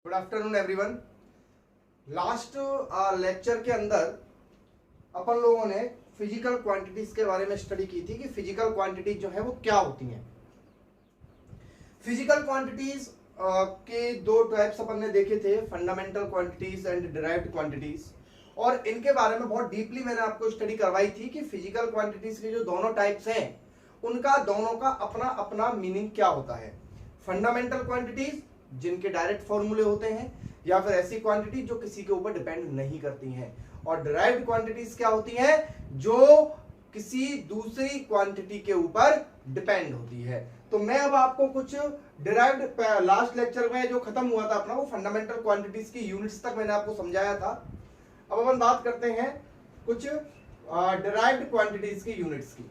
Good afternoon everyone. Last lecture के अंदर अपन लोगों ने फिजिकल क्वांटिटीज के बारे में स्टडी की थी कि फिजिकल क्वांटिटीज जो है वो क्या होती हैं। फिजिकल क्वांटिटीज के दो टाइप्स अपन ने देखे थे, fundamental quantities and derived quantities, और इनके बारे में बहुत डीपली मैंने आपको स्टडी करवाई थी कि फिजिकल क्वांटिटीज के जो दोनों टाइप्स हैं उनका दोनों का अपना अपना मीनिंग क्या होता है। फंडामेंटल क्वांटिटीज जिनके डायरेक्ट फॉर्मूले होते हैं, या फिर ऐसी क्वांटिटी जो किसी के ऊपर डिपेंड नहीं करती हैं, और डिराइव्ड क्वांटिटीज क्या होती हैं जो किसी दूसरी क्वांटिटी के ऊपर डिपेंड होती है। तो मैं अब आपको कुछ डिराइव्ड, लास्ट लेक्चर में जो खत्म हुआ था अपना वो फंडामेंटल क्वांटिटीज की यूनिट्स तक मैंने आपको समझाया था। अब अपन बात करते हैं कुछ डिराइव्ड क्वांटिटीज की यूनिट्स की।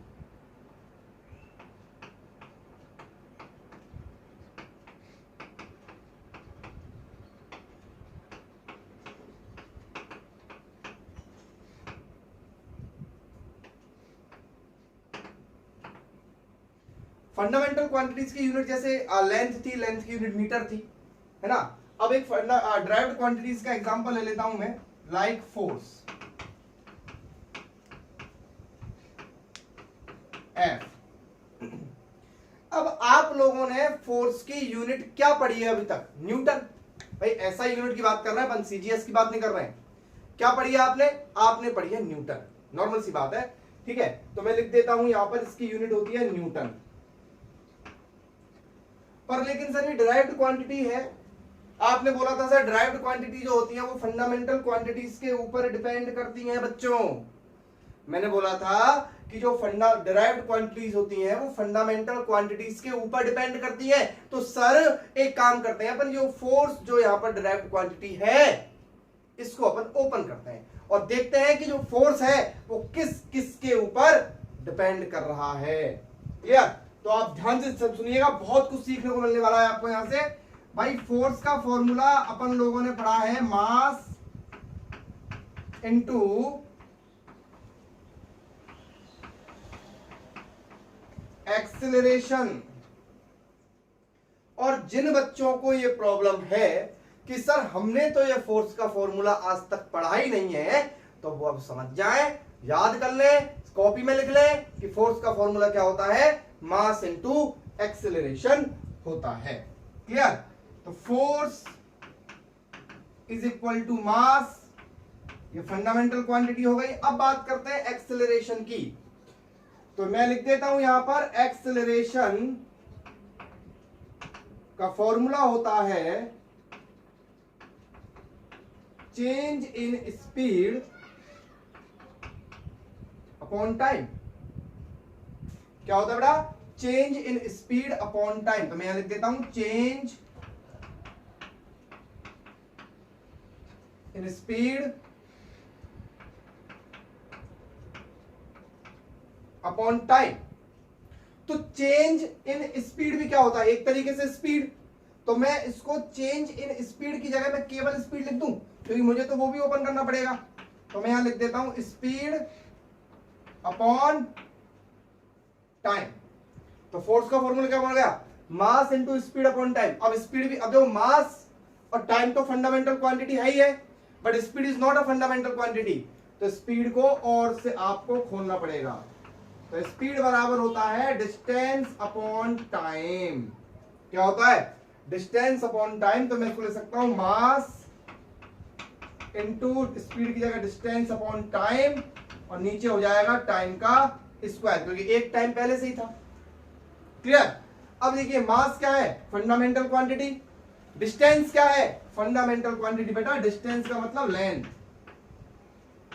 फंडामेंटल क्वांटिटीज की यूनिट जैसे लेंथ थी, लेंथ की यूनिट मीटर थी, है ना। अब एक डिराइव्ड क्वांटिटीज का एग्जांपल ले लेता हूं मैं, लाइक फोर्स F। अब आप लोगों ने फोर्स की यूनिट क्या पढ़ी है अभी तक? न्यूटन। भाई ऐसा यूनिट की बात कर रहे हैं अपन, सीजीएस की बात नहीं कर रहे हैं। क्या पढ़ी है आपने? आपने पढ़ी है न्यूटन, नॉर्मल सी बात है, ठीक है। तो मैं लिख देता हूं यहां पर, इसकी यूनिट होती है न्यूटन। पर लेकिन सर ये डिराइव्ड क्वांटिटी है, आपने बोला था सर डिराइव्ड क्वांटिटी जो होती है वो फंडामेंटल क्वांटिटीज के ऊपर डिपेंड करती हैं बच्चों। मैंने बोला था कि जो डिराइव्ड क्वांटिटीज होती हैं वो फंडामेंटल क्वांटिटीज के ऊपर डिपेंड करती हैं। तो सर एक काम करते हैं अपन, जो फोर्स जो यहां पर डिराइव्ड क्वांटिटी है इसको अपन ओपन करते हैं और देखते हैं कि जो फोर्स है वो किस किस के ऊपर डिपेंड कर रहा है। क्लियर? तो आप ध्यान से सब सुनिएगा, बहुत कुछ सीखने को मिलने वाला है आपको यहां से। भाई फोर्स का फॉर्मूला अपन लोगों ने पढ़ा है, मास इनटू एक्सेलरेशन। और जिन बच्चों को ये प्रॉब्लम है कि सर हमने तो ये फोर्स का फॉर्मूला आज तक पढ़ा ही नहीं है, तो वो अब समझ जाएं, याद कर लें, कॉपी में लिख लें कि फोर्स का फॉर्मूला क्या होता है, मास इनटू एक्सेलरेशन होता है। क्लियर? तो force is equal to mass, ये फंडामेंटल क्वांटिटी हो गई। अब बात करते हैं एक्सेलरेशन की, तो मैं लिख देता हूं यहां पर, एक्सेलरेशन का फॉर्मूला होता है change in speed upon time. क्या होता है बेटा? Change in speed upon time. तो मैं यहां लिख देता हूं change in speed upon time. तो चेंज इन स्पीड भी क्या होता है? एक तरीके से स्पीड। तो मैं इसको चेंज इन स्पीड की जगह में केवल स्पीड लिख दूं, क्योंकि मुझे तो वो भी ओपन करना पड़ेगा। तो मैं यहां लिख देता हूं स्पीड अपॉन टाइम। तो फोर्स का फॉर्मूला क्या बन गया? Mass into speed upon time. अब स्पीड भी, अब देखो मास और टाइम तो फंडामेंटल क्वांटिटी है ही है, but speed is not a fundamental quantity. तो स्पीड को और से आपको खोलना पड़ेगा। तो स्पीड बराबर होता है डिस्टेंस अपॉन टाइम। क्या होता है? Distance upon time. तो मैं इसको ले सकता हूं मास इनटू स्पीड की जगह डिस्टेंस अपॉन टाइम, और नीचे हो जाएगा टाइम का स्क्वायर, क्योंकि एक टाइम पहले से ही था। क्लियर? अब देखिए मास क्या है? Fundamental quantity. डिस्टेंस क्या है? फंडामेंटल क्वांटिटी बेटा। डिस्टेंस का मतलब लेंथ,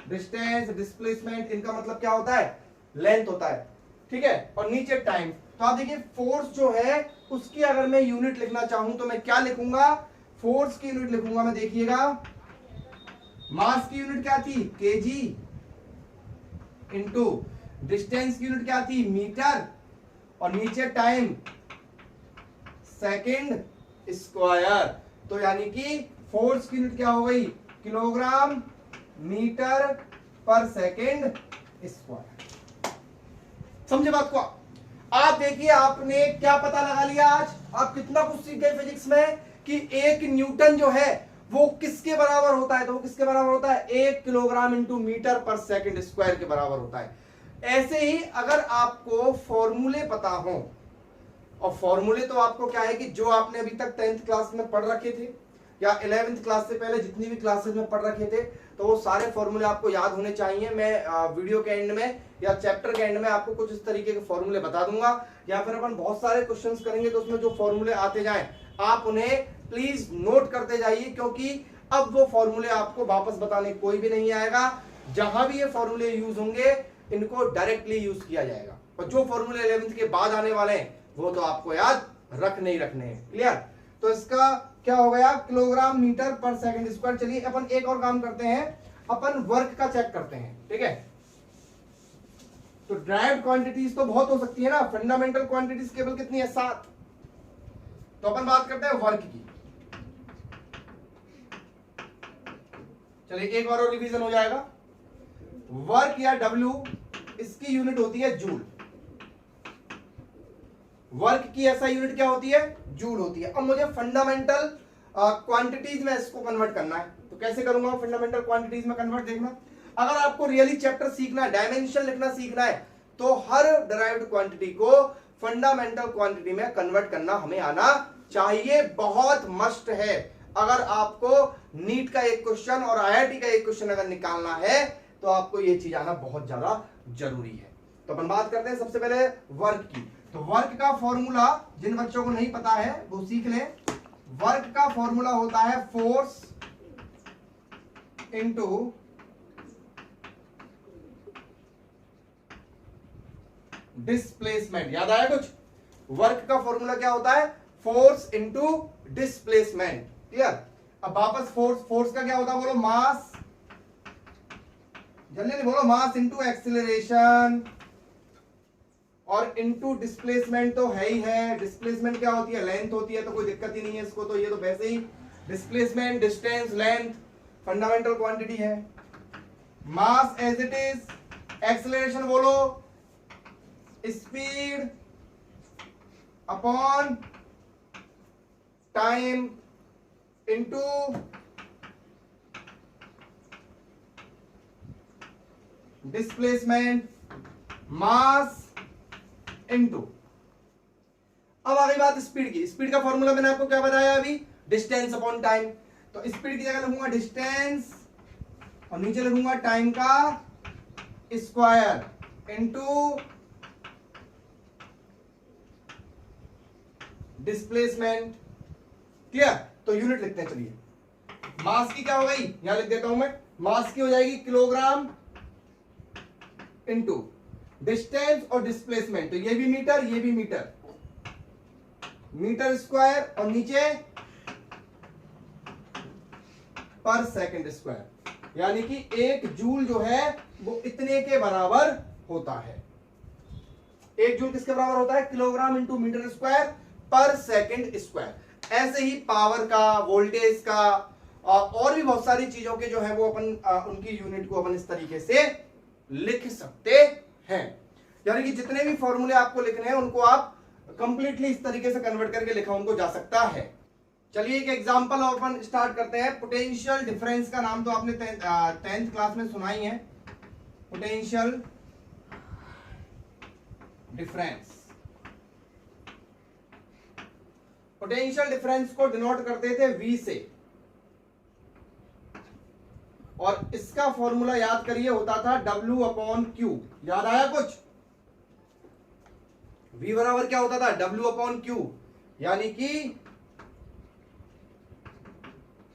डिस्टेंस, डिस्प्लेसमेंट, इनका मतलब क्या होता है? लेंथ होता है, ठीक है। और नीचे टाइम। तो आप देखिए फोर्स जो है उसकी अगर मैं यूनिट लिखना चाहूं तो मैं क्या लिखूंगा? फोर्स की यूनिट लिखूंगा मैं, देखिएगा, मास की यूनिट क्या थी? केजी, इनटू डिस्टेंस की यूनिट क्या थी? मीटर, और नीचे टाइम सेकंड स्क्वायर। तो यानी कि फोर्स की यूनिट क्या हो गई? किलोग्राम मीटर पर सेकंड स्क्वायर। समझे बात को? आप देखिए आपने क्या पता लगा लिया आज, आप कितना कुछ सीख गए फिजिक्स में कि 1 न्यूटन जो है वो किसके बराबर होता है, तो वो किसके बराबर होता है, 1 किलोग्राम इंटू मीटर पर सेकंड स्क्वायर के बराबर होता है। ऐसे ही अगर आपको फॉर्मूले पता हो, और फॉर्मूले तो आपको क्या है कि जो आपने अभी तक 10th क्लास में पढ़ रखे थे या 11th क्लास से पहले जितनी भी क्लासेस में पढ़ रखे थे, तो वो सारे फॉर्मूले आपको याद होने चाहिए। मैं वीडियो के एंड में या चैप्टर के एंड में आपको कुछ इस तरीके के फॉर्मूले बता दूंगा, या फिर अपन बहुत सारे क्वेश्चंस करेंगे तो उसमें जो फॉर्मूले आते जाएं आप उन्हें प्लीज नोट करते जाइए, क्योंकि अब वो फॉर्मूले आपको वापस बताने कोई भी नहीं आएगा। जहां भी ये फॉर्मूले यूज होंगे इनको डायरेक्टली यूज किया जाएगा, और जो फॉर्मूले 11th के बाद आने वाले हैं वो तो आपको याद रखने ही रखने हैं। क्लियर? तो इसका क्या हो गया, किलोग्राम मीटर पर सेकंड स्क्वायर। चलिए अपन एक और काम करते हैं, अपन वर्क का चेक करते हैं। ठीक है, तो ड्राइव्ड क्वांटिटीज तो बहुत हो सकती है ना, फंडामेंटल क्वांटिटीज केवल कितनी है, 7। तो अपन बात करते हैं वर्क की। चलिए एक बार और रिवीजन हो जाएगा। वर्क या डब्ल्यू, इसकी यूनिट होती है जूल। वर्क की ऐसा यूनिट क्या होती है, जूल होती है। अब मुझे फंडामेंटल क्वांटिटीज में इसको कन्वर्ट करना है, तो कैसे करूंगा फंडामेंटल क्वांटिटीज में कन्वर्ट, देखना। अगर आपको रियली चैप्टर सीखना है, डायमेंशन लिखना सीखना है, तो हर डिराइव्ड क्वांटिटी को फंडामेंटल क्वांटिटी में कन्वर्ट करना हमें आना चाहिए, बहुत मस्ट है। अगर आपको नीट का एक क्वेश्चन और आईआईटी का एक क्वेश्चन अगर निकालना है तो आपको ये चीज आना बहुत ज्यादा जरूरी है। तो अपन बात करते हैं सबसे पहले वर्क की। तो वर्क का फॉर्मूला जिन बच्चों को नहीं पता है वो सीख लें। वर्क का फॉर्मूला होता है फोर्स इनटू डिस्प्लेसमेंट। याद आया कुछ? वर्क का फॉर्मूला क्या होता है, फोर्स इनटू डिस्प्लेसमेंट। क्लियर? अब वापस फोर्स का क्या होता है, बोलो मास, जल्दी बोलो, मास इनटू एक्सीलरेशन, और इनटू डिस्प्लेसमेंट तो है ही है। डिस्प्लेसमेंट क्या होती है, लेंथ होती है, तो कोई दिक्कत ही नहीं है इसको, तो ये तो वैसे ही displacement, distance, length fundamental quantity है। Mass as it is, acceleration बोलो speed upon time into displacement, mass into. अब आ गई बात स्पीड की। स्पीड का फॉर्मूला मैंने आपको क्या बताया अभी, डिस्टेंस अपॉन टाइम। तो स्पीड की जगह लिखूंगा डिस्टेंस और नीचे लिखूंगा टाइम का स्क्वायर इनटू डिस्प्लेसमेंट। क्लियर? तो यूनिट लिखते हैं। चलिए मास की क्या हो गई, यहां लिख देता हूं मैं, मास की हो जाएगी किलोग्राम इनटू डिस्टेंस और डिस्प्लेसमेंट, तो ये भी मीटर, ये भी मीटर, मीटर स्क्वायर, और नीचे पर सेकंड स्क्वायर, यानी कि 1 जूल जो है वो इतने के बराबर होता है। 1 जूल किसके बराबर होता है, किलोग्राम इंटू मीटर स्क्वायर पर सेकंड स्क्वायर। ऐसे ही पावर का, वोल्टेज का और भी बहुत सारी चीजों के जो है वो अपन उनकी यूनिट को अपन इस तरीके से लिख सकते हैं। यानी कि जितने भी फॉर्मूले आपको लिखने हैं उनको आप कंप्लीटली इस तरीके से कन्वर्ट करके लिखा उनको जा सकता है। चलिए एक एग्जांपल और अपन स्टार्ट करते हैं। पोटेंशियल डिफरेंस का नाम तो आपने 10th क्लास में सुना ही है। पोटेंशियल डिफरेंस, पोटेंशियल डिफरेंस को डिनोट करते थे V से, और इसका फॉर्मूला याद करिए होता था W अपॉन Q। याद आया कुछ? V बराबर क्या होता था, W अपॉन Q, यानी कि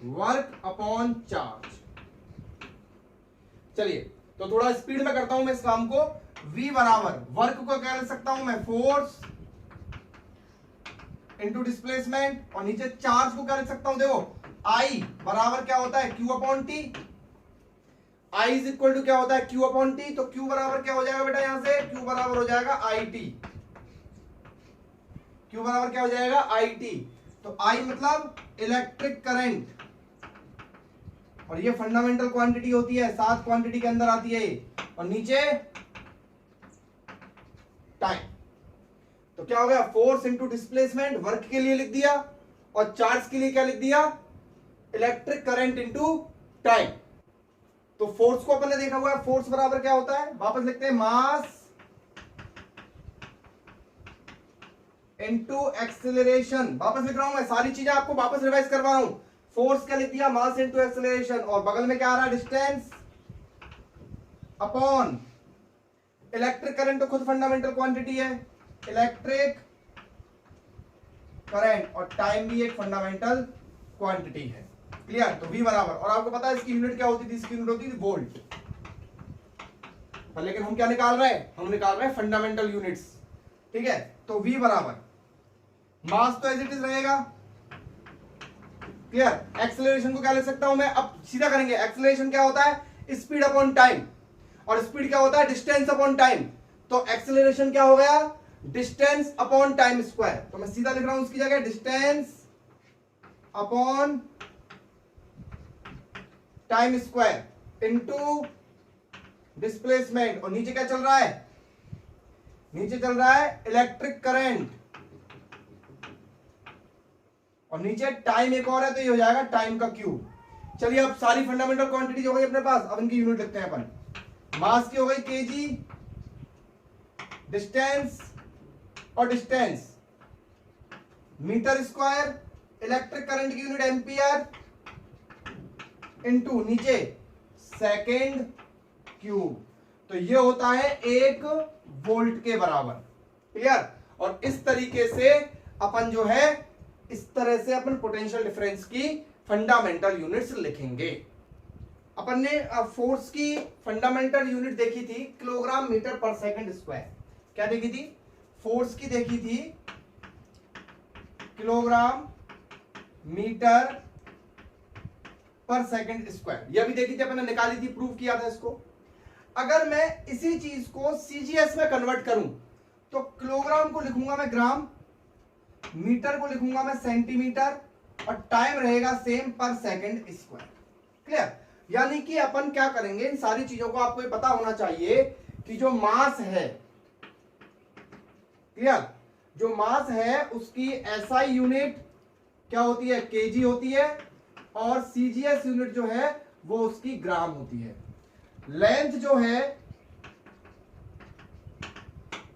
वर्क अपॉन चार्ज। चलिए तो थोड़ा स्पीड में करता हूं मैं इस काम को। V बराबर वर्क को क्या लिख सकता हूं मैं, फोर्स इंटू डिस्प्लेसमेंट, और नीचे चार्ज को क्या लिख सकता हूं, देखो I बराबर क्या होता है, Q upon T। I is equal to क्या होता है, Q अपॉन T। तो Q बराबर क्या हो जाएगा बेटा, यहां से Q बराबर हो जाएगा IT। Q बराबर क्या हो जाएगा, IT। तो I मतलब इलेक्ट्रिक करंट, और ये फंडामेंटल क्वांटिटी होती है, 7 क्वांटिटी के अंदर आती है, और नीचे टाइम। तो क्या हो गया, फोर्स इंटू डिस्प्लेसमेंट, वर्क के लिए लिख दिया, और चार्ज के लिए क्या लिख दिया, इलेक्ट्रिक करंट इनटू टाइम। तो फोर्स को अपन ने देखा हुआ है, फोर्स बराबर क्या होता है, वापस लिखते हैं मास इनटू एक्सेलरेशन। वापस लिख रहा हूं मैं, सारी चीजें आपको वापस रिवाइज करवा रहा हूं। फोर्स क्या लिख दिया, मास इनटू एक्सेलरेशन, और बगल में क्या आ रहा है, डिस्टेंस अपॉन इलेक्ट्रिक करंट, तो खुद फंडामेंटल क्वांटिटी है इलेक्ट्रिक करंट, और टाइम भी एक फंडामेंटल क्वांटिटी है। क्लियर, तो V बराबर, और आपको पता है इसकी यूनिट क्या होती थी, इसकी यूनिट होती थी वोल्ट। लेकिन हम क्या निकाल रहे हैं, हम निकाल रहे हैं फंडामेंटल यूनिट्स। ठीक है, तो V बराबर मास तो एज इट इज रहेगा। क्लियर, एक्सेलरेशन को क्या ले सकता हूं मैं, अब सीधा करेंगे। एक्सेलरेशन क्या होता है, स्पीड अपॉन टाइम, और स्पीड क्या होता है, डिस्टेंस अपॉन टाइम। तो एक्सेलरेशन क्या हो गया, डिस्टेंस अपॉन टाइम स्क्वायर। तो मैं सीधा लिख रहा हूं उसकी जगह distance upon time square into displacement, और नीचे क्या चल रहा है, नीचे चल रहा है इलेक्ट्रिक करंट, और नीचे टाइम एक और है, तो ये हो जाएगा टाइम का क्यूब। चलिए अब सारी फंडामेंटल क्वांटिटीज हो गई अपने पास, अब इनकी यूनिट लिखते हैं अपन। मास की हो गई केजी, डिस्टेंस और distance metre square, electric current की यूनिट एम्पियर इनटू नीचे सेकेंड क्यूब, तो ये होता है 1 वोल्ट के बराबर। क्लियर, और इस तरीके से अपन जो है, इस तरह से अपन पोटेंशियल डिफरेंस की फंडामेंटल यूनिट्स लिखेंगे। अपन ने फोर्स की फंडामेंटल यूनिट देखी थी किलोग्राम मीटर पर सेकंड स्क्वायर। क्या देखी थी, फोर्स की देखी थी किलोग्राम मीटर पर सेकंड स्क्वायर, यह भी देखी थी अपन ने, निकाली थी, प्रूव किया था इसको। अगर मैं इसी चीज को सीजीएस में कन्वर्ट करूं, तो किलोग्राम को लिखूंगा मैं ग्राम, मीटर को लिखूंगा मैं सेंटीमीटर, और टाइम रहेगा सेम पर सेकंड स्क्वायर। क्लियर, यानी कि अपन क्या करेंगे, इन सारी चीजों को आपको ये पता होना चाहिए कि जो मास है, क्लियर, जो मास है उसकी एसआई यूनिट क्या होती है, केजी होती है, और सीजीएस यूनिट जो है वो उसकी ग्राम होती है। लेंथ जो है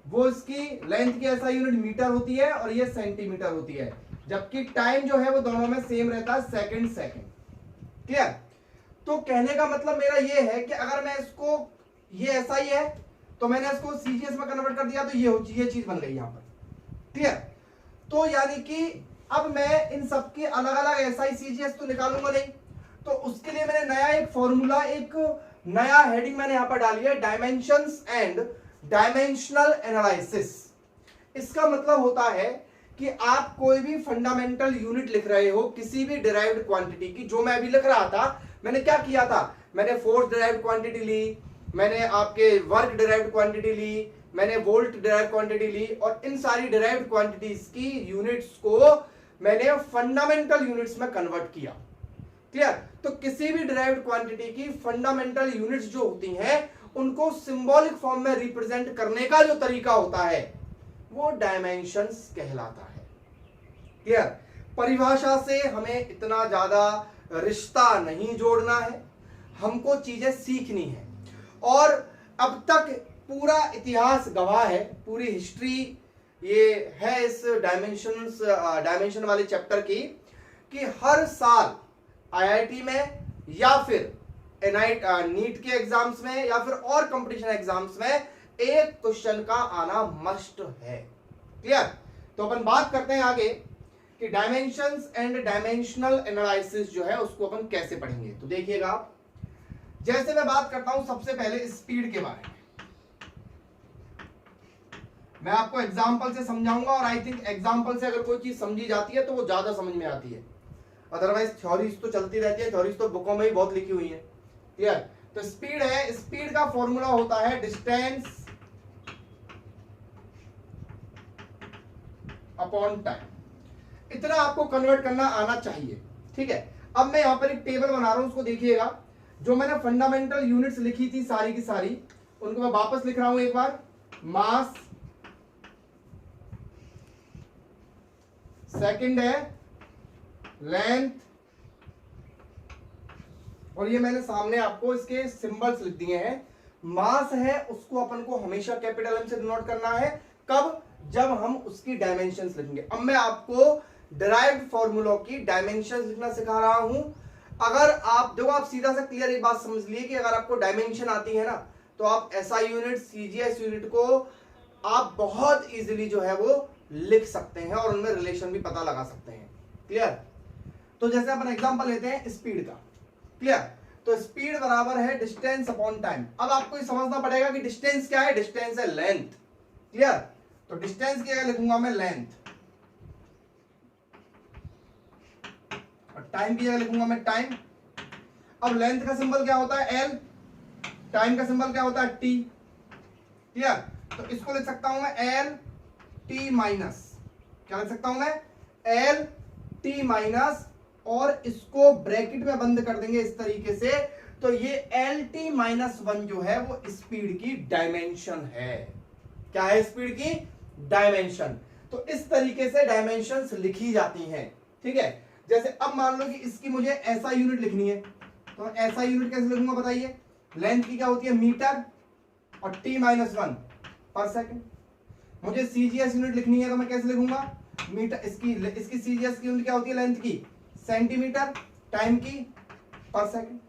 वो इसकी लेंथ की एसआई यूनिट मीटर होती है, और ये सेंटीमीटर होती है, जबकि टाइम जो है वो दोनों में सेम रहता है, सेकंड सेकंड। क्लियर, तो कहने का मतलब मेरा ये है कि अगर मैं इसको, ये ऐसा ही है, तो मैंने इसको सीजीएस में कन्वर्ट कर दिया, तो ये चीज बन गई यहां पर। क्लियर, तो यानी कि अब मैं इन सबके अलग अलग एसआई सीजीएस तो निकालूंगा नहीं, तो उसके लिए मैंने नया एक फॉर्मूला, एक नया हेडिंग मैंने यहां पर डाली है, डायमेंशंस एंड डायमेंशनल एनालिसिस। इसका मतलब होता है कि आप कोई भी फंडामेंटल यूनिट लिख रहे हो किसी भी डिराइव्ड क्वांटिटी की, जो मैं अभी लिख रहा था, मैंने क्या किया था, मैंने फोर्स डिराइव्ड क्वांटिटी ली, मैंने आपके वर्क डिराइव्ड क्वांटिटी ली, मैंने वोल्ट डिराइव्ड क्वांटिटी ली, और इन सारी डिराइव्ड क्वांटिटीज की यूनिट्स को मैंने फंडामेंटल यूनिट्स में कन्वर्ट किया। क्लियर, तो किसी भी डिराइव्ड क्वांटिटी की फंडामेंटल यूनिट्स जो होती हैं, उनको सिंबॉलिक फॉर्म में रिप्रेजेंट करने का जो तरीका होता है वो डायमेंशंस कहलाता है। क्लियर, परिभाषा से हमें इतना ज्यादा रिश्ता नहीं जोड़ना है, हमको चीजें सीखनी है। और अब तक पूरा इतिहास गवाह है, पूरी हिस्ट्री ये है इस डायमेंशन वाले चैप्टर की, कि हर साल आईआईटी में या फिर नीट के एग्जाम्स में या फिर और कंपटीशन एग्जाम्स में एक क्वेश्चन का आना मस्ट है। क्लियर, तो अपन बात करते हैं आगे कि डायमेंशंस एंड डायमेंशनल एनालिसिस जो है उसको अपन कैसे पढ़ेंगे। तो देखिएगा आप, जैसे मैं बात करता हूं सबसे पहले स्पीड के बारे में, मैं आपको एग्जाम्पल से समझाऊंगा, और आई थिंक एग्जाम्पल से अगर कोई चीज समझी जाती है तो वो ज्यादा समझ में आती है, अदरवाइज थ्योरीज तो चलती रहती है, थ्योरीज तो बुकों में ही बहुत लिखी हुई है। क्लियर, तो स्पीड है, स्पीड का फॉर्मूला होता है डिस्टेंस अपॉन टाइम। इतना आपको कन्वर्ट करना आना चाहिए। ठीक है, अब मैं यहां पर एक टेबल बना रहा हूं, उसको देखिएगा, जो मैंने फंडामेंटल यूनिट्स लिखी थी सारी की सारी, उनको मैं वापस लिख रहा हूं एक बार। मास, सेकंड है लेंथ, और ये मैंने सामने आपको इसके सिंबल्स लिख दिए हैं। मास है उसको अपन को हमेशा कैपिटल एम से डिनोट करना है। कब? जब हम उसकी डायमेंशंस लिखेंगे। अब मैं आपको डिराइव्ड फॉर्मूलों की डायमेंशंस लिखना सिखा रहा हूं। अगर आप देखो, आप सीधा सा क्लियर एक बात समझ लिए कि अगर आपको डायमेंशन आती है ना, तो आप एसआई यूनिट, सीजीएस यूनिट को आप बहुत इजीली जो है वो लिख सकते हैं और उनमें रिलेशन भी पता लगा सकते हैं। क्लियर? तो जैसे अपन एग्जांपल लेते हैं स्पीड का। क्लियर? तो स्पीड बराबर है डिस्टेंस अपॉन टाइम। अब आपको ये समझना पड़ेगा कि डिस्टेंस क्या है। डिस्टेंस है लेंथ। क्लियर? तो डिस्टेंस की जगह लिखूंगा मैं लेंथ, और टाइम की जगह लिखूंगा मैं टाइम। अब लेंथ का सिंबल क्या होता है? एल। टाइम का सिंबल क्या होता है? टी। क्लियर? तो इसको लिख सकता हूं मैं एल टी माइनस, क्या लिख सकता हूं मैं? एल टी माइनस, और इसको ब्रैकेट में बंद कर देंगे इस तरीके से। तो ये एल टी माइनस 1 जो है वो स्पीड की डायमेंशन है। क्या है? स्पीड की डायमेंशन। तो इस तरीके से डायमेंशंस लिखी जाती हैं। ठीक है? जैसे अब मान लो कि इसकी मुझे ऐसा यूनिट लिखनी है, तो ऐसा यूनिट कैसे लिखूंगा बताइए? लेंथ की क्या होती है? मीटर, और टी माइनस 1 पर सेकेंड। मुझे सीजीएस यूनिट लिखनी है तो मैं कैसे लिखूंगा? मीटर, इसकी सीजीएस की यूनिट क्या होती है? लेंथ की सेंटीमीटर, टाइम की पर सेकेंड।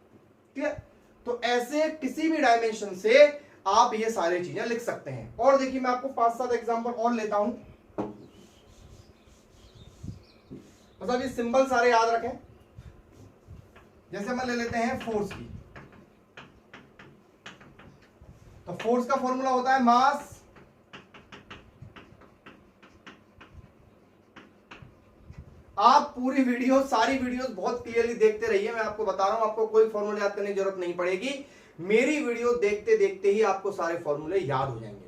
क्लियर? तो ऐसे किसी भी डायमेंशन से आप ये सारी चीजें लिख सकते हैं। और देखिए मैं आपको 5-7 एग्जांपल और लेता हूं, मतलब ये सिंबल सारे याद रखें। जैसे हम ले लेते हैं फोर्स की, तो फोर्स का फॉर्मूला होता है मास आप पूरी वीडियो, सारी वीडियोस बहुत क्लियरली देखते रहिए। मैं आपको बता रहा हूं, आपको कोई फॉर्मूला याद करने की जरूरत नहीं पड़ेगी। मेरी वीडियो देखते देखते ही आपको सारे फॉर्मूले याद हो जाएंगे।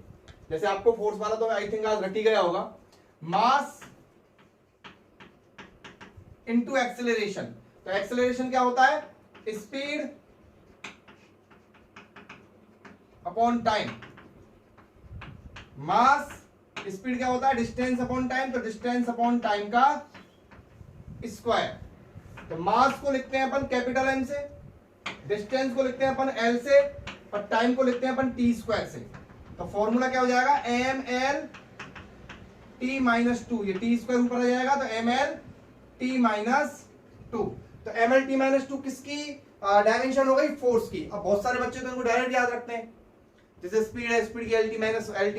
जैसे आपको फोर्स वाला तो आई थिंक आज रट ही गया होगा, मास इनटू एक्सेलरेशन। तो एक्सेलरेशन क्या होता है? Speed upon time. Mass, speed क्या होता है? Distance upon time. तो डिस्टेंस अपॉन टाइम का स्क्वायर। तो मास को लिखते हैं अपन कैपिटल एम से, डिस्टेंस को लिखते हैं अपन एल से, और टाइम को लिखते हैं अपन टी स्क्वायर से। तो फॉर्मूला क्या हो जाएगा? M L T minus 2। ये टी स्क्वायर ऊपर आ जाएगा, तो एम एल टी माइनस 2। तो एम एल टी माइनस 2 किसकी डायमेंशन हो गई? फोर्स की। अब बहुत सारे बच्चे तो इनको डायरेक्ट याद रखते हैं, जैसे स्पीड है, स्पीड की एल टी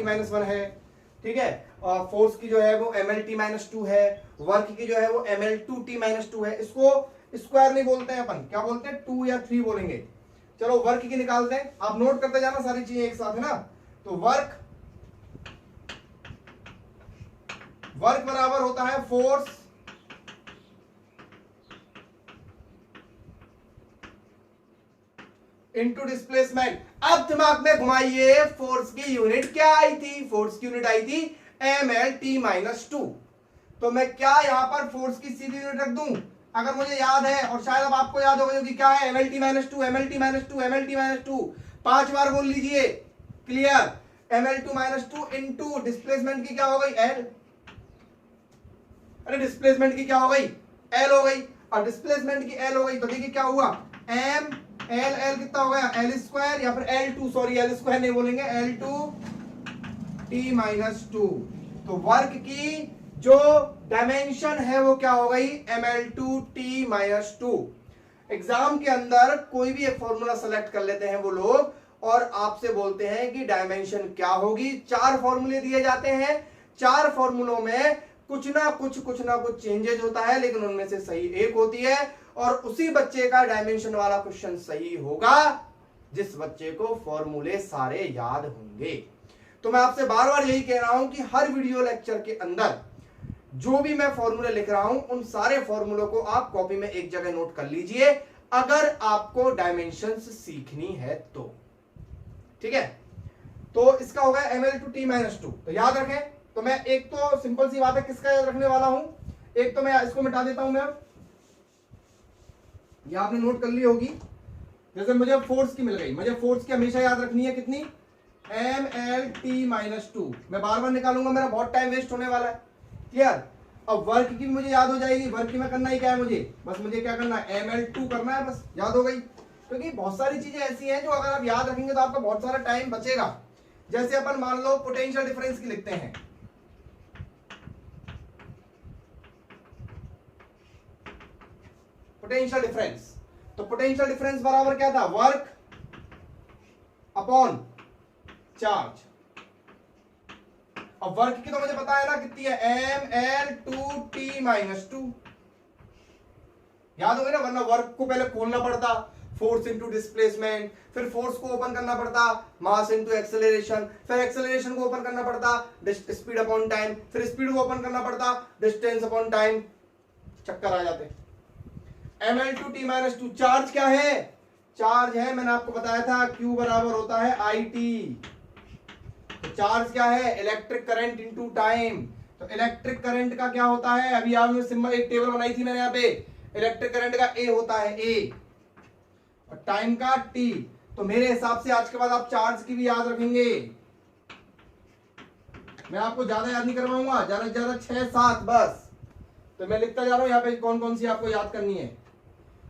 माइनस 1 है। ठीक है? और फोर्स की जो है वो एम एल टी माइनस 2 है, वर्क की जो है वो एम एल 2 टी माइनस 2 है। इसको स्क्वायर नहीं बोलते हैं अपन, क्या बोलते हैं? 2 या 3 बोलेंगे। चलो वर्क की निकालते हैं, आप नोट करते जाना सारी चीजें एक साथ, है ना? तो वर्क बराबर होता है फोर्स इनटू डिस्प्लेसमेंट। अब दिमाग में घुमाइए, फोर्स की यूनिट क्या आई थी? फोर्स की यूनिट आई थी एम एल टी माइनस 2। तो मैं क्या यहां पर फोर्स की सीधी यूनिट रख दूं? अगर मुझे याद है, और शायद अब आपको याद होगा कि क्या है? M L T minus 2, M L T minus 2, M L T minus 2। 5 बार बोल लीजिए। Clear? M L 2 minus 2 into displacement की क्या हो गई? एल। अरे डिस्प्लेसमेंट की क्या हो गई? एल हो गई। और डिस्प्लेसमेंट की एल हो गई, तो देखिए क्या हुआ? एम एल एल कितना हो गया? एल स्क्वायर, या फिर एल 2, सॉरी एल स्क्वायर नहीं बोलेंगे, एल 2 टी माइनस 2। तो वर्क की जो डायमेंशन है वो क्या हो गई? M L 2 T minus 2। Exam के अंदर कोई भी एक फॉर्मूला सेलेक्ट कर लेते हैं वो लोग, और आपसे बोलते हैं कि डायमेंशन क्या होगी। 4 फॉर्मूले दिए जाते हैं, 4 फॉर्मूलों में कुछ ना कुछ चेंजेस होता है, लेकिन उनमें से सही एक होती है, और उसी बच्चे का डायमेंशन वाला क्वेश्चन सही होगा जिस बच्चे को फॉर्मूले सारे याद होंगे। तो मैं आपसे बार बार यही कह रहा हूं कि हर वीडियो लेक्चर के अंदर जो भी मैं फॉर्मूले लिख रहा हूं, उन सारे फॉर्मूलों को आप कॉपी में एक जगह नोट कर लीजिए, अगर आपको डायमेंशंस सीखनी है तो। ठीक है? तो इसका होगा M L two T minus 2। तो याद रखें। तो मैं एक तो सिंपल सी बात है, किसका याद रखने वाला हूं? एक तो मैं इसको मिटा देता हूं मैं, ये आपने नोट कर ली होगी। जैसे मुझे फोर्स की मिल गई, मुझे फोर्स की हमेशा याद रखनी है कितनी? M L T minus 2। मैं बार बार निकालूंगा, मेरा बहुत टाइम वेस्ट होने वाला है। क्लियर? अब वर्क की मुझे याद हो जाएगी, वर्क की में करना ही क्या है मुझे, बस मुझे क्या करना है, ml2 करना है, बस याद हो गई। क्योंकि बहुत सारी चीजें ऐसी हैं जो अगर आप याद रखेंगे तो आपका बहुत सारा टाइम बचेगा। जैसे अपन मान लो पोटेंशियल डिफरेंस की लिखते हैं, पोटेंशियल डिफरेंस, तो पोटेंशियल डिफरेंस बराबर क्या था, वर्क अपॉन चार्ज। अब वर्क की तो मुझे पता है ना कितनी है, ml2t-2, याद हो गया ना, वरना वर्क को पहले खोलना पड़ता, फोर्स इनटू डिस्प्लेसमेंट, फिर फोर्स को ओपन करना पड़ता, मास इनटू एक्सेलरेशन, फिर एक्सेलरेशन को ओपन करना पड़ता, स्पीड अपॉन टाइम, फिर स्पीड को ओपन करना पड़ता, डिस्टेंस अपॉन टाइम, चक्कर आ जाते। ml2t-2 चार्ज क्या है, चार्ज है, मैंने आपको बताया था Q बराबर होता है IT। तो चार्ज क्या है, इलेक्ट्रिक करंट इनटू टाइम। तो इलेक्ट्रिक करंट का क्या होता है, अभी आपने सिंबल एक टेबल बनाई थी मैंने यहाँ पे, इलेक्ट्रिक करंट का A होता है A और टाइम का T। तो मेरे हिसाब से आज के बाद आप चार्ज की भी याद रखेंगे, मैं आपको ज्यादा याद नहीं करवाऊंगा, ज्यादा से ज्यादा 6-7 बस। तो मैं लिखता जा रहा हूं यहाँ पे कौन कौन सी आपको याद करनी है।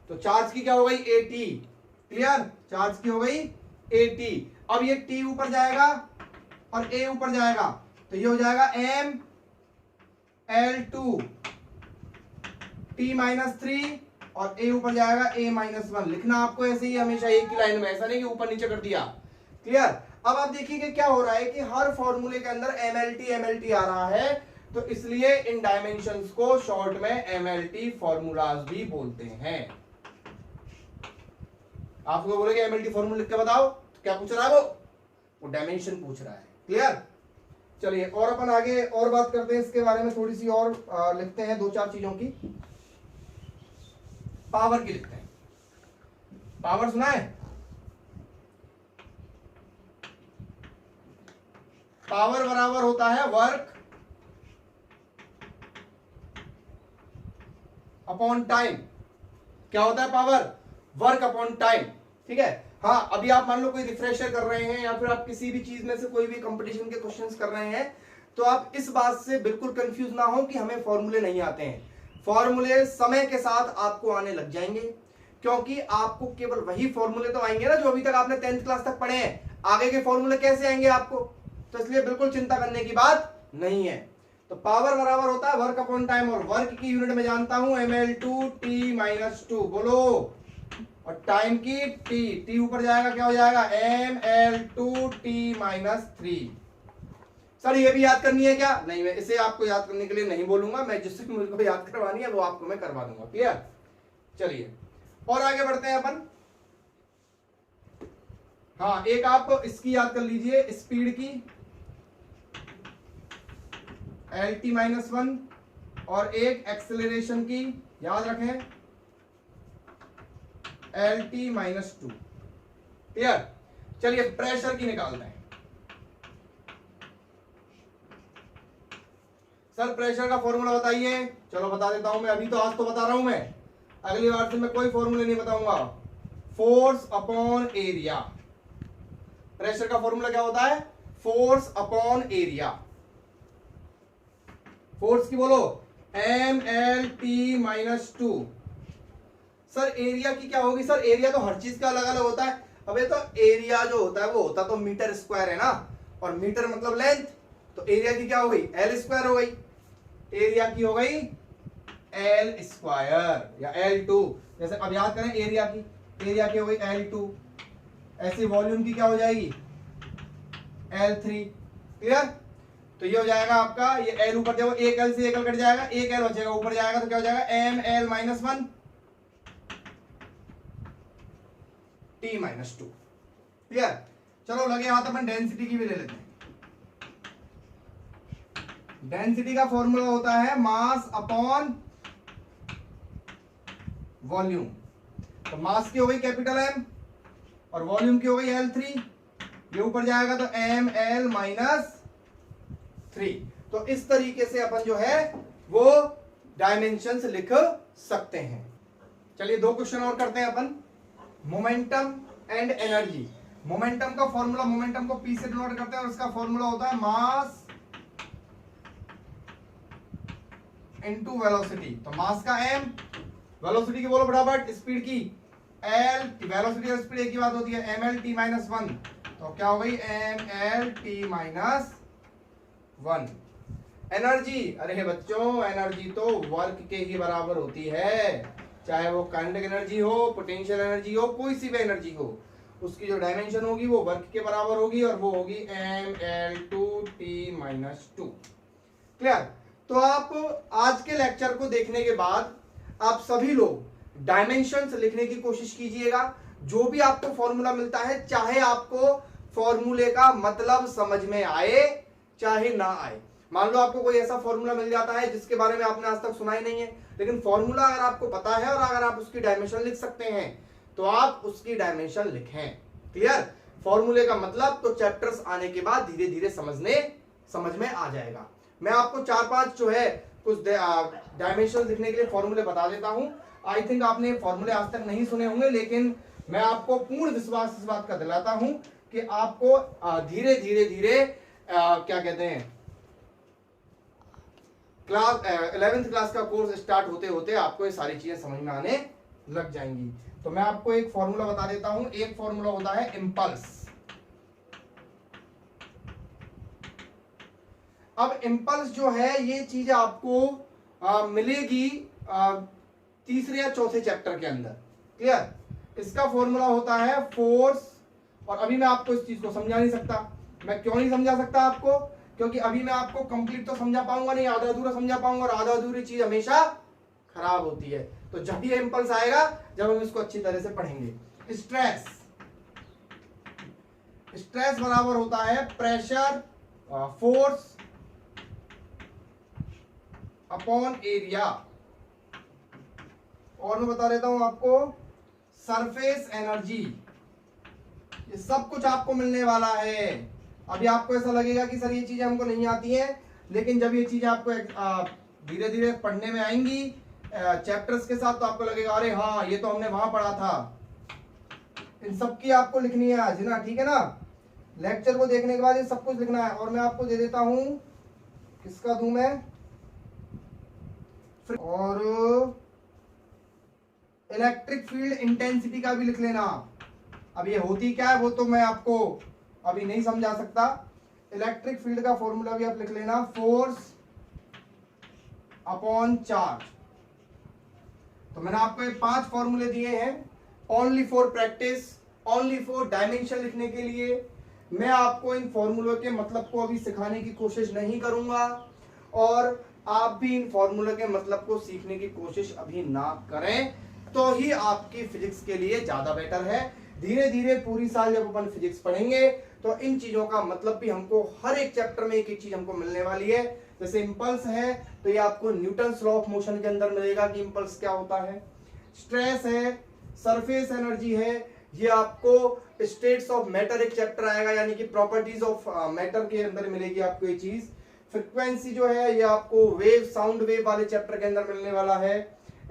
तो चार्ज की क्या हो गई, AT, क्लियर, चार्ज की हो गई AT। अब ये T ऊपर जाएगा और A ऊपर जाएगा, तो ये हो जाएगा ml2 t-3 और A ऊपर जाएगा A-1। लिखना आपको ऐसे ही हमेशा एक ही लाइन में, ऐसा नहीं कि ऊपर नीचे कर दिया, क्लियर। अब आप देखिए कि क्या हो रहा है कि हर फॉर्मूले के अंदर mlt आ रहा है, तो इसलिए इन डायमेंशंस को शॉर्ट में mlt फॉर्मूलाज भी बोलते हैं। आप लोग बोलेंगे mlt फॉर्मूला लिख के बताओ, तो क्या पूछ रहा है वो डायमेंशन पूछ रहा है, क्लियर। चलिए और अपन आगे और बात करते हैं इसके बारे में, थोड़ी सी और लिखते हैं 2-4 चीजों की। पावर की लिखते हैं, पावर सुना है, पावर बराबर होता है वर्क अपॉन टाइम। क्या होता है पावर, वर्क अपॉन टाइम, ठीक है। हाँ, अभी आप मान लो कोई रिफ्रेशर कर रहे हैं या फिर आप किसी भी चीज में से कोई भी कंपटीशन के क्वेश्चंस कर रहे हैं, तो आप इस बात से बिल्कुल कंफ्यूज ना हो कि हमें फॉर्मूले नहीं आते हैं। फॉर्मूले समय के साथ आपको आने लग जाएंगे, क्योंकि आपको केवल वही फॉर्मूले तो आएंगे ना जो अभी तक आपने 10th क्लास तक पढ़े हैं, आगे के फॉर्मूले कैसे आएंगे आपको, तो इसलिए बिल्कुल चिंता करने की बात नहीं है। तो पावर बराबर होता है वर्क अपॉन टाइम, और वर्क की यूनिट में जानता हूं ml2t-2, बोलो, और टाइम की t ऊपर जाएगा, क्या हो जाएगा ml2t-3। सर ये भी याद करनी है क्या, नहीं, मैं इसे आपको याद करने के लिए नहीं बोलूंगा, मैं जिससे मुझको याद करवानी है वो आपको मैं करवा दूंगा, क्लियर। चलिए और आगे बढ़ते हैं अपन। हाँ, एक आप इसकी याद कर लीजिए, स्पीड की LT-1, और एक एक्सेलरेशन की याद रखें LT-2, क्लियर। चलिए प्रेशर की निकालते हैं। सर प्रेशर का फॉर्मूला बताइए, चलो बता देता हूं मैं, अभी तो आज तो बता रहा हूं मैं, अगली बार से मैं कोई फॉर्मूला नहीं बताऊंगा। फोर्स अपॉन एरिया, प्रेशर का फॉर्मूला क्या होता है, फोर्स अपॉन एरिया। फोर्स की बोलो mlt-2। सर एरिया की क्या होगी, सर एरिया तो हर चीज का अलग अलग होता है। अबे तो एरिया जो होता है वो होता तो मीटर स्क्वायर है ना, और मीटर मतलब लेंथ, तो एरिया की क्या हो गई, एल स्क्वायर हो गई, एरिया की हो गई एल स्क्वायर या L2। जैसे अब याद करें एरिया की हो गई L2, ऐसे वॉल्यूम की क्या हो जाएगी L3, क्लियर। तो ये हो जाएगा आपका, ये L ऊपर देखो, एक L से एक L कट जाएगा, एक L बचेगा ऊपर जाएगा, तो क्या हो जाएगा ml-1 t-2, क्लियर। चलो लगे हाथ अपन डेंसिटी की भी ले लेते हैं। डेंसिटी का फॉर्मूला होता है मास अपॉन वॉल्यूम। तो मास की हो गई कैपिटल M और वॉल्यूम की हो गई L3, ये ऊपर जाएगा तो ml-3। तो इस तरीके से अपन जो है वो डायमेंशंस लिख सकते हैं। चलिए 2 क्वेश्चन और करते हैं अपन। Momentum and energy. मोमेंटम का फॉर्मूला, मोमेंटम को P से डिनोट करते हैं और उसका फॉर्मूला होता है मास इनटू वेलोसिटी। तो मास का m, वेलोसिटी की बोलो फटाफट, स्पीड की l, वेलोसिटी और स्पीड एक ही बात होती है, ml t माइनस 1। तो क्या हो गई, ml t माइनस 1। एनर्जी, अरे बच्चों एनर्जी तो वर्क के ही बराबर होती है, चाहे वो काइनेटिक एनर्जी हो, पोटेंशियल एनर्जी हो, कोई सी भी एनर्जी हो, उसकी जो डायमेंशन होगी वो वर्क के बराबर होगी और वो होगी ml2t माइनस 2। क्लियर? तो आप आज के लेक्चर को देखने के बाद आप सभी लोग डायमेंशंस लिखने की कोशिश कीजिएगा। जो भी आपको फॉर्मूला मिलता है, चाहे आपको फॉर्मूले का मतलब समझ में आए चाहे ना आए, मान लो आपको कोई ऐसा फॉर्मूला मिल जाता है जिसके बारे में आपने आज तक सुना ही नहीं है, लेकिन फॉर्मूला अगर आपको पता है और अगर आप उसकी डायमेंशन लिख सकते हैं तो आप उसकी डायमेंशन लिखें। क्लियर? फॉर्मूले का मतलब तो चैप्टर्स आने के बाद धीरे धीरे समझ में आ जाएगा। मैं आपको 4-5 जो है कुछ डायमेंशन लिखने के लिए फॉर्मूले बता देता हूं। आई थिंक आपने फॉर्मूले आज तक नहीं सुने होंगे, लेकिन मैं आपको पूर्ण विश्वास इस बात का दिलाता हूं कि आपको धीरे धीरे क्या कहते हैं, क्लास 11th क्लास का कोर्स स्टार्ट होते होते आपको ये सारी चीजें समझ में आने लग जाएंगी। तो मैं आपको एक फॉर्मूला बता देता हूं। एक फॉर्मूला होता है इंपल्स। अब इंपल्स जो है ये चीज आपको मिलेगी तीसरे या चौथे चैप्टर के अंदर। क्लियर? इसका फॉर्मूला होता है फोर्स, और अभी मैं आपको इस चीज को समझा नहीं सकता। मैं क्यों नहीं समझा सकता आपको? क्योंकि अभी मैं आपको कंप्लीट तो समझा पाऊंगा नहीं, आधा अधूरा समझा पाऊंगा, और आधा अधूरी चीज हमेशा खराब होती है। तो जब भी इंपल्स आएगा, जब हम इसको अच्छी तरह से पढ़ेंगे। स्ट्रेस, स्ट्रेस बराबर होता है प्रेशर फोर्स अपॉन एरिया। और मैं बता देता हूं आपको सरफेस एनर्जी। ये सब कुछ आपको मिलने वाला है। अभी आपको ऐसा लगेगा कि सर ये चीजें हमको नहीं आती हैं, लेकिन जब ये चीजें आपको धीरे धीरे पढ़ने में आएंगी चैप्टर्स के साथ, तो आपको लगेगा अरे हाँ ये तो हमने वहां पढ़ा था। इन सब की आपको लिखनी है आज ना, ठीक है ना? लेक्चर को देखने के बाद ये सब कुछ लिखना है। और मैं आपको दे देता हूं, किसका दूं मैं, और इलेक्ट्रिक फील्ड इंटेंसिटी का भी लिख लेना। अब ये होती क्या है वो तो मैं आपको अभी नहीं समझा सकता। इलेक्ट्रिक फील्ड का फॉर्मूला भी आप लिख लेना, फोर्स अपॉन चार्ज। तो मैंने आपको 5 फॉर्मूले दिए हैं only for practice, only for dimension लिखने के लिए। मैं आपको इन फॉर्मूलों के मतलब को अभी सिखाने की कोशिश नहीं करूंगा, और आप भी इन फॉर्मूले के मतलब को सीखने की कोशिश अभी ना करें, तो ही आपकी फिजिक्स के लिए ज्यादा बेटर है। धीरे धीरे पूरी साल जब अपन फिजिक्स पढ़ेंगे तो इन चीजों का मतलब भी हमको हर एक चैप्टर में एक एक चीज हमको मिलने वाली है। जैसे इंपल्स है तो ये आपको न्यूटन्स लॉ ऑफ मोशन के अंदर मिलेगा कि इंपल्स क्या होता है। स्ट्रेस है, सरफेस एनर्जी है, ये आपको स्टेट्स ऑफ मैटर एक चैप्टर आएगा, यानी कि प्रॉपर्टीज ऑफ मैटर के अंदर मिलेगी आपको ये चीज। फ्रीक्वेंसी जो है ये आपको वेव, साउंड वेव वाले चैप्टर के अंदर मिलने वाला है।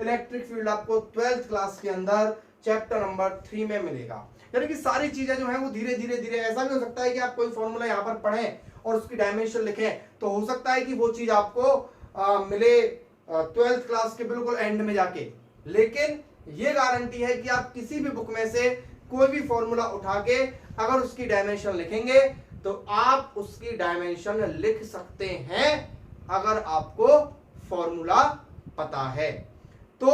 इलेक्ट्रिक फील्ड आपको 12th क्लास के अंदर चैप्टर नंबर 3 में मिलेगा। यानी कि सारी चीजें जो है वो धीरे धीरे ऐसा भी हो सकता है कि आप कोई फॉर्मूला यहाँ पर पढ़ें और उसकी डायमेंशन लिखें, तो हो सकता है कि वो चीज आपको मिले 12th क्लास के बिल्कुल एंड में जाके। लेकिन ये गारंटी है कि आप किसी भी बुक में से कोई भी फॉर्मूला उठा के अगर उसकी डायमेंशन लिखेंगे तो आप उसकी डायमेंशन लिख सकते हैं, अगर आपको फॉर्मूला पता है। तो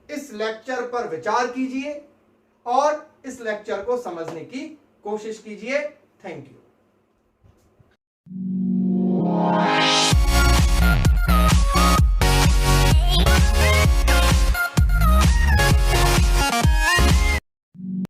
इस लेक्चर पर विचार कीजिए और इस लेक्चर को समझने की कोशिश कीजिए। Thank you.